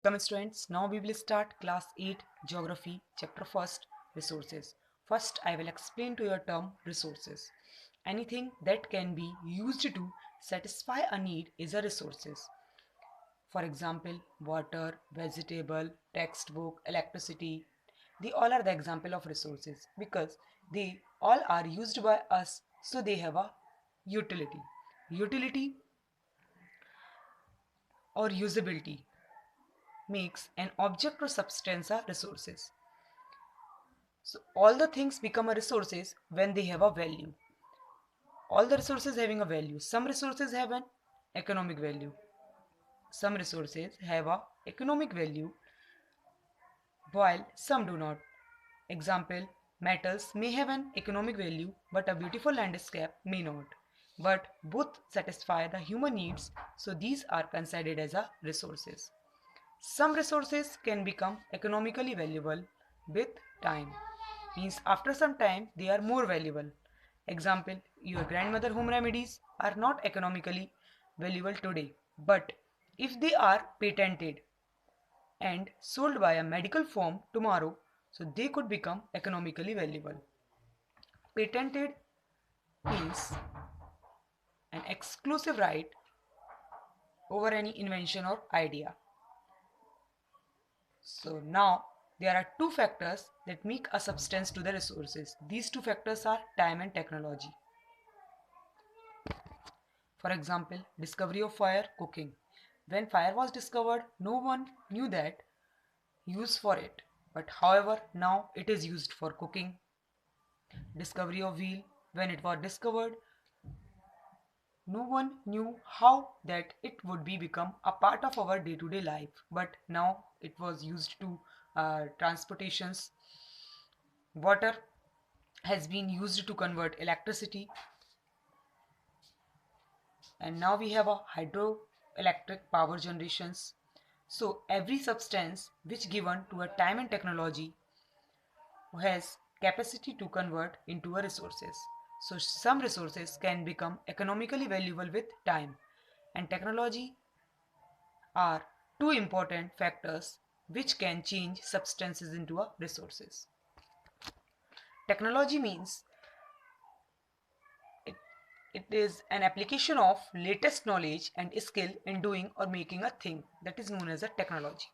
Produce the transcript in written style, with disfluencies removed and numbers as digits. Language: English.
Welcome students. Now we will start class 8 geography chapter first resources. First I will explain to your term resources. Anything that can be used to satisfy a need is a resources. For example, water, vegetable, textbook, electricity. They all are the example of resources because they all are used by us, so they have a utility. Utility or usability makes an object or substance a resources. So all the things become a resources when they have a value. All the resources having a value. Some resources have an economic value. Some resources have a economic value while some do not. Example, metals may have an economic value but a beautiful landscape may not. But both satisfy the human needs, so these are considered as a resources. Some resources can become economically valuable with time. Means after some time they are more valuable. Example, your grandmother home remedies are not economically valuable today, but if they are patented and sold by a medical firm tomorrow, so they could become economically valuable. Patented means an exclusive right over any invention or idea. So now there are two factors that make a substance to the resources. These two factors are time and technology. For example, discovery of fire, cooking. When fire was discovered, no one knew that use for it. But however, now it is used for cooking. Discovery of wheel. When it was discovered, no one knew how that it would be become a part of our day-to-day life. But now it was used to transportations. Water has been used to convert electricity, and now we have a hydroelectric power generations. So every substance which given to a time and technology has capacity to convert into a resources. So some resources can become economically valuable with time, and technology are two important factors which can change substances into a resources. Technology means it, it is an application of latest knowledge and skill in doing or making a thing, that is known as a technology.